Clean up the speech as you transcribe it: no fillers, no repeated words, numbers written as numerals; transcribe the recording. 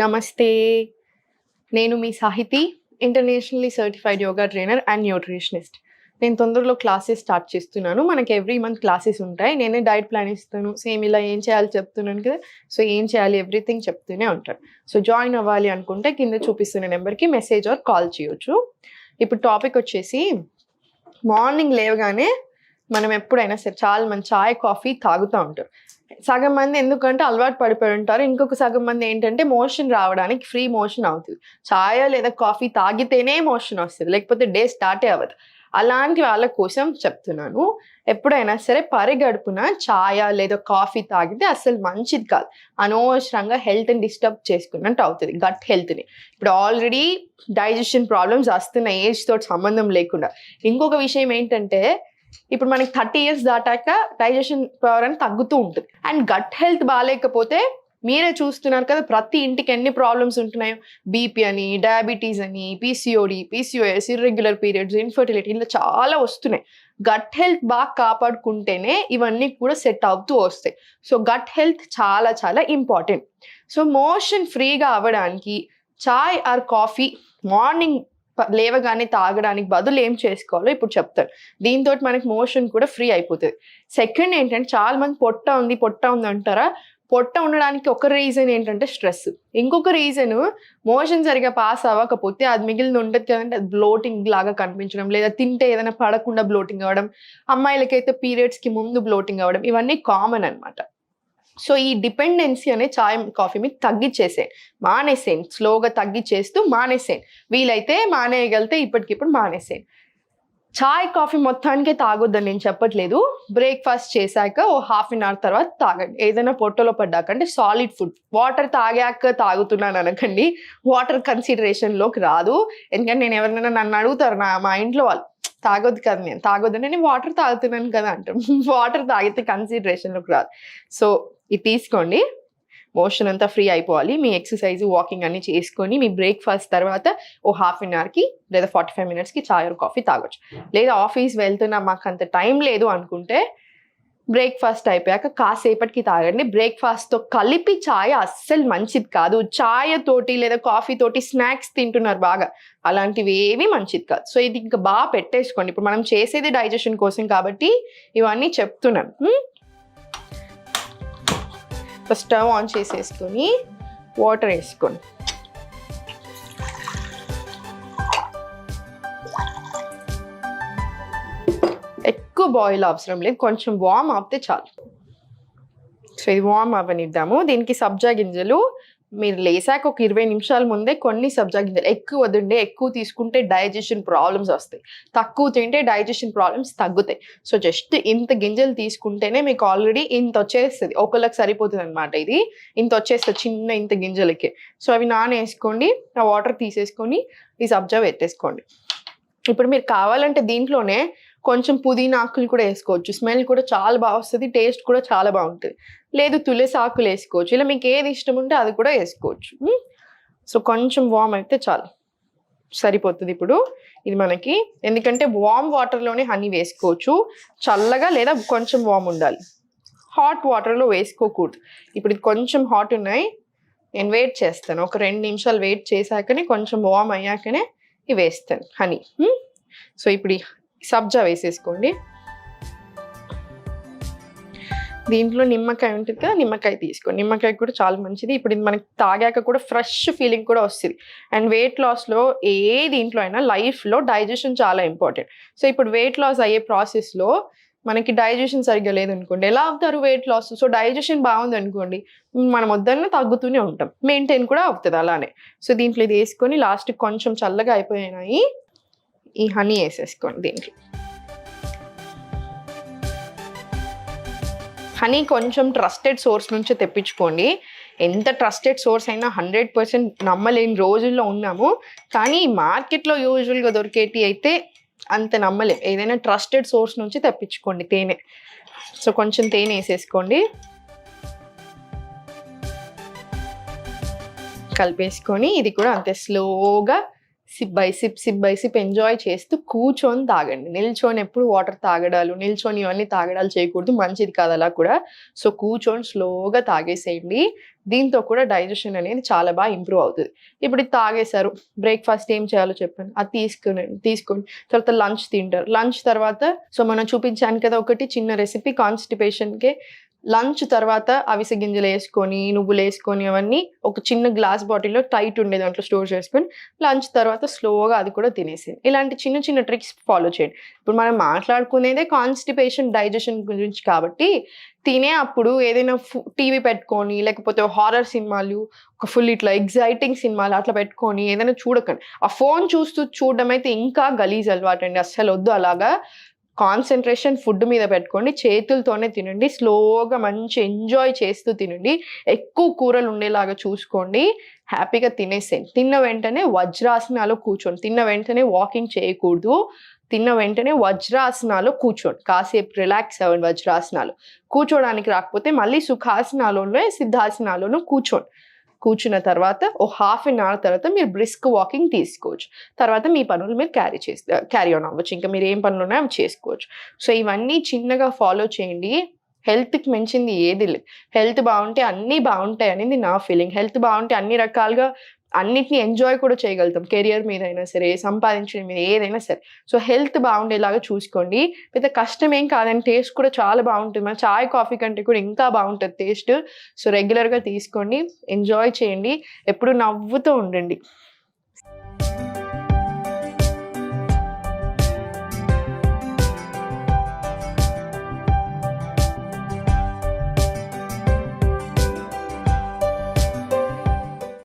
నమస్తే. నేను మీ Sahithi, internationally certified yoga trainer and nutritionist. నేను తొందరలో క్లాసెస్ స్టార్ట్ చేస్తున్నాను. మనకి ఎవ్రీ మంత్ క్లాసెస్ ఉంటాయి. నేనే డైట్ ప్లాన్ ఇస్తాను. సేమ్ ఇలా ఏం చేయాలో చెప్తున్నాను కదా! సో, ఏం చేయాలి ఎవ్రీథింగ్ చెప్తూనే ఉంటాను. సో, జాయిన్ అవ్వాలి అనుకుంటే కింద చూపిస్తున్న నెంబర్‌కి మెసేజ్ ఆర్ కాల్ చేయొచ్చు. ఇప్పుడు టాపిక్ వచ్చేసి మార్నింగ్ లేవగానే మనం ఎప్పుడైనా సరే చాలా మంది చాయ్, కాఫీ తాగుతూ ఉంటారు. సగం మంది ఎందుకంటే అలవాటు పడిపోయి ఉంటారు. ఇంకొక సగం మంది ఏంటంటే మోషన్ రావడానికి ఫ్రీ మోషన్ అవుతది. చాయ్ లేదా కాఫీ తాగితేనే మోషన్ వస్తది. లేకపోతే డే స్టార్టే అవ్వదు. అలాంటి వాళ్ళ కోసం చెప్తున్నాను. ఎప్పుడైనా సరే పరిగడుపున చాయ్ లేదా కాఫీ తాగితే అస్సలు మంచిది కాదు. అనవసరంగా హెల్త్‌ని డిస్టర్బ్ చేసుకున్నట్టు అవుతది. గట్ హెల్త్‌ని. ఇప్పుడు ఆల్రెడీ డైజెషన్ ప్రాబ్లమ్స్ వస్తున్నాయి ఏజ్ తోటి సంబంధం లేకుండా. ఇంకొక విషయం ఏంటంటే ఇప్పుడు మనకి 30 ఇయర్స్ దాటాక డైజెషన్ పవర్ అని తగ్గుతూ ఉంటుంది. అండ్ గట్ హెల్త్ బాగాలేకపోతే మీరే చూస్తున్నారు కదా ప్రతి ఇంటికి ఎన్ని ప్రాబ్లమ్స్ ఉంటున్నాయో. బీపీ అని, డయాబెటీస్ అని, PCOD, PCOS, irregular periods, infertility ఇలా చాలా వస్తున్నాయి. గట్ హెల్త్ బాగా కాపాడుకుంటేనే ఇవన్నీ కూడా సెట్ అవుతూ వస్తాయి. సో గట్ హెల్త్ చాలా చాలా ఇంపార్టెంట్. సో మోషన్ ఫ్రీగా అవ్వడానికి చాయ్ ఆర్ కాఫీ మార్నింగ్ లేవగానే తాగడానికి బదులు ఏం చేసుకోవాలో ఇప్పుడు చెప్తాను. దీంతో మనకి మోషన్ కూడా ఫ్రీ అయిపోతుంది. సెకండ్ ఏంటంటే చాలా మంది పొట్ట ఉంది అంటారా. పొట్ట ఉండడానికి ఒక రీజన్ ఏంటంటే స్ట్రెస్. ఇంకొక రీజన్ మోషన్ సరిగా పాస్ అవ్వకపోతే అది మిగిలిన ఉండదు కదంటే అది బ్లోటింగ్ లాగా కనిపించడం, లేదా తింటే ఏదైనా పడకుండా బ్లోటింగ్ అవ్వడం, అమ్మాయిలకైతే పీరియడ్స్కి ముందు బ్లోటింగ్ అవ్వడం, ఇవన్నీ కామన్ అనమాట. సో ఈ డిపెండెన్సీ అనే చాయ్ కాఫీ మీద తగ్గించేసేయండి, మానేసేయండి. స్లోగా తగ్గించేస్తూ మానేసేయండి. వీలైతే మానేయగలితే ఇప్పటికిప్పుడు మానేసేయండి. చాయ్ కాఫీ మొత్తానికే తాగొద్దని నేను చెప్పట్లేదు. బ్రేక్ఫాస్ట్ చేశాక ఓ హాఫ్ అన్ అవర్ తర్వాత తాగండి. ఏదైనా పొట్టలో పడ్డాక అంటే సాలిడ్ ఫుడ్. వాటర్ తాగాక తాగుతున్నాను అనకండి. వాటర్ కన్సిడరేషన్లోకి రాదు. ఎందుకంటే నేను ఎవరినైనా నన్ను అడుగుతారు మా ఇంట్లో వాళ్ళు తాగొద్దు కదా, నేను తాగొద్దని నేను వాటర్ తాగుతున్నాను కదా అంటాం. వాటర్ తాగితే కన్సిడరేషన్లోకి రాదు. సో ఇది తీసుకోండి. మోషన్ అంతా ఫ్రీ అయిపోవాలి. మీ ఎక్సర్సైజ్, వాకింగ్ అన్ని చేసుకొని మీ బ్రేక్ఫాస్ట్ తర్వాత ఓ హాఫ్ అన్ అవర్కి లేదా 45 మినిట్స్కి చాయ్ ఆర్ కాఫీ తాగొచ్చు. లేదా ఆఫీస్ వెళ్తున్నా మాకు అంత టైం లేదు అనుకుంటే బ్రేక్ఫాస్ట్ అయిపోయాక కాసేపటికి తాగండి. బ్రేక్ఫాస్ట్తో కలిపి చాయ్ అస్సలు మంచిది కాదు. చాయ్ తోటి లేదా కాఫీ తోటి స్నాక్స్ తింటున్నారు బాగా, అలాంటివి ఏవి మంచిది కాదు. సో ఇది ఇంకా బాగా పెట్టేసుకోండి. ఇప్పుడు మనం చేసేది డైజెషన్ కోసం కాబట్టి ఇవన్నీ చెప్తున్నాం. స్టవ్ ఆన్ చేసేసుకొని వాటర్ వేసుకోండి. ఎక్కువ బాయిల్ అవసరం లేదు, కొంచెం వార్మ్ అవుతే చాలు. సో ఇది వార్మ్ అవ్వనిద్దాము. దీనికి సబ్జా గింజలు మీరు లేసాక ఒక 20 నిమిషాల ముందే కొన్ని సబ్జా గింజలు ఎక్కువ వద్దండి. ఎక్కువ తీసుకుంటే డైజెషన్ ప్రాబ్లమ్స్ వస్తాయి, తక్కువ తింటే డైజెషన్ ప్రాబ్లమ్స్ తగ్గుతాయి. సో జస్ట్ ఇంత గింజలు తీసుకుంటేనే మీకు ఆల్రెడీ ఇంత వచ్చేస్తుంది. ఒకళ్ళకి సరిపోతుంది అనమాట. ఇది ఇంత వచ్చేస్తుంది చిన్న ఇంత గింజలకి. సో అవి నానేసుకోండి. ఆ వాటర్ తీసేసుకొని ఈ సబ్జా పెట్టేసుకోండి. ఇప్పుడు మీరు కావాలంటే దీంట్లోనే కొంచెం పుదీనా ఆకులు కూడా వేసుకోవచ్చు. స్మెల్ కూడా చాలా బాగా వస్తుంది, టేస్ట్ కూడా చాలా బాగుంటుంది. లేదు తులసి ఆకులు వేసుకోవచ్చు. ఇలా మీకు ఏది ఇష్టం ఉంటే అది కూడా వేసుకోవచ్చు. సో కొంచెం వార్మ్ అయితే చాలు, సరిపోతుంది. ఇప్పుడు ఇది మనకి ఎందుకంటే వార్మ్ వాటర్లోనే హనీ వేసుకోవచ్చు. చల్లగా లేదా కొంచెం వార్మ్ ఉండాలి, హాట్ వాటర్లో వేసుకోకూడదు. ఇప్పుడు ఇది కొంచెం హాట్ ఉన్నాయి, నేను వెయిట్ చేస్తాను. ఒక 2 నిమిషాలు వెయిట్ చేశాకనే కొంచెం వార్మ్ అయ్యాకనే ఇవి వేస్తాను హనీ. సో ఇప్పుడు సబ్జా వేసేసుకోండి. దీంట్లో నిమ్మకాయ ఉంటుంది కదా, నిమ్మకాయ తీసుకోండి. నిమ్మకాయ కూడా చాలా మంచిది. ఇప్పుడు ఇది మనకి తాగాక కూడా ఫ్రెష్ ఫీలింగ్ కూడా వస్తుంది. అండ్ వెయిట్ లాస్లో దీంట్లో అయినా లైఫ్లో డైజెషన్ చాలా ఇంపార్టెంట్. సో ఇప్పుడు వెయిట్ లాస్ అయ్యే ప్రాసెస్లో మనకి డైజెషన్ సరిగ్గా లేదనుకోండి, ఎలా అవుతారు వెయిట్ లాస్? సో డైజెషన్ బాగుంది అనుకోండి, మనం వద్దన్న తగ్గుతూనే ఉంటాం, మెయింటైన్ కూడా అవుతుంది అలానే. సో దీంట్లో ఇది వేసుకొని లాస్ట్ కొంచెం చల్లగా అయిపోయినాయి ఈ హనీ వేసేసుకోండి. దీంట్లో హనీ కొంచెం ట్రస్టెడ్ సోర్స్ నుంచి తెప్పించుకోండి. ఎంత ట్రస్టెడ్ సోర్స్ అయినా 100% నమ్మలేని రోజుల్లో ఉన్నాము. కానీ మార్కెట్లో యూజువల్గా దొరికేటి అయితే అంత నమ్మలేం. ఏదైనా ట్రస్టెడ్ సోర్స్ నుంచి తెప్పించుకోండి. తేనె, సో కొంచెం తేనె వేసేసుకోండి. కలిపేసుకొని ఇది కూడా అంతే స్లోగా సిప్ బై సిప్ ఎంజాయ్ చేస్తూ కూర్చొని తాగండి. నిల్చొని ఎప్పుడు వాటర్ తాగడాలు, నిల్చొని ఇవన్నీ తాగడాలు చేయకూడదు. మంచిది కాదు అలా కూడా. సో, కూర్చొని స్లోగా తాగేసేయండి. దీంతో కూడా డైజెషన్ అనేది చాలా బాగా ఇంప్రూవ్ అవుతది. ఇప్పుడు ఇది తాగేశారు. బ్రేక్‌ఫాస్ట్ ఏం చేయాలో చెప్పాను. అది తీసుకోండి. తర్వాత లంచ్ తింటారు. లంచ్ తర్వాత మనం చూపించాను కదా ఒకటి చిన్న రెసిపీ కాన్‌స్టిపేషన్‌కే. లంచ్ తర్వాత అవిసె గింజలేసుకొని, నువ్వులేసుకొని అవన్నీ ఒక చిన్న గ్లాస్ బాటిల్‌లో టైట్ ఉండే దాంట్లో స్టోర్ చేసుకొని, లంచ్ తర్వాత స్లోగా అది కూడా తినేసేయండి. ఇలాంటి చిన్న చిన్న ట్రిక్స్ ఫాలో చేయండి. ఇప్పుడు మనం మాట్లాడుకునేదే కాన్‌స్టిపేషన్, డైజెషన్ గురించి కాబట్టి, తినే అప్పుడు ఏదైనా టీవీ పెట్టుకొని, లేకపోతే హారర్ సినిమాలు, ఒక ఫుల్ ఇట్లా ఎక్సైటింగ్ సినిమాలు అట్లా పెట్టుకొని ఏదైనా చూడకండి. ఆ ఫోను చూస్తూ చూడడం అయితే ఇంకా గలీజ్ అలవాటండి. అస్సలొద్దు అలాగా. కాన్సంట్రేషన్ ఫుడ్ మీద పెట్టుకోండి. చేతులతోనే తినండి. స్లోగా మంచి ఎంజాయ్ చేస్తూ తినండి. ఎక్కువ కూరలు ఉండేలాగా చూసుకోండి. హ్యాపీగా తినేసేయండి. తిన్న వెంటనే వజ్రాసనాలో కూర్చోండి. తిన్న వెంటనే వాకింగ్ చేయకూడదు. తిన్న వెంటనే వజ్రాసనాలో కూర్చోండి. కాసేపు రిలాక్స్ అవ్వండి వజ్రాసనాలో. కూర్చోడానికి రాకపోతే మళ్ళీ సుఖాసనాలోనే, సిద్ధాసనాలోనూ కూర్చోండి. కూర్చున్న తర్వాత ఓ హాఫ్ ఎన్ అవర్ తర్వాత మీరు బ్రిస్క్ వాకింగ్ తీసుకోవచ్చు. తర్వాత మీ పనులు మీరు క్యారీ ఆన్ అవ్వచ్చు. ఇంకా మీరు ఏం పనులున్నాయో అవి చేసుకోవచ్చు. సో, ఇవన్నీ చిన్నగా ఫాలో చేయండి. హెల్త్‌కి మించింది ఏది లేదు. హెల్త్ బావుంటే అన్నీ బావుంటాయనేది నా ఫీలింగ్. హెల్త్ బావుంటే అన్ని రకాలుగా అన్నిటిని ఎంజాయ్ కూడా చేయగలుగుతాం. కెరియర్ మీదైనా సరే, సంపాదించడం మీద ఏదైనా సరే. సో, హెల్త్ బావుండేలాగా చూసుకోండి. పెద్ద కష్టమేం కాదండి. టేస్ట్ కూడా చాలా బావుంటుంది. మన చాయ్, కాఫీ కంటే కూడా ఇంకా బావుంటది టేస్ట్. సో, రెగ్యులర్‌గా తీసుకోండి. ఎంజాయ్ చేయండి. ఎప్పుడు నవ్వుతూ ఉండండి.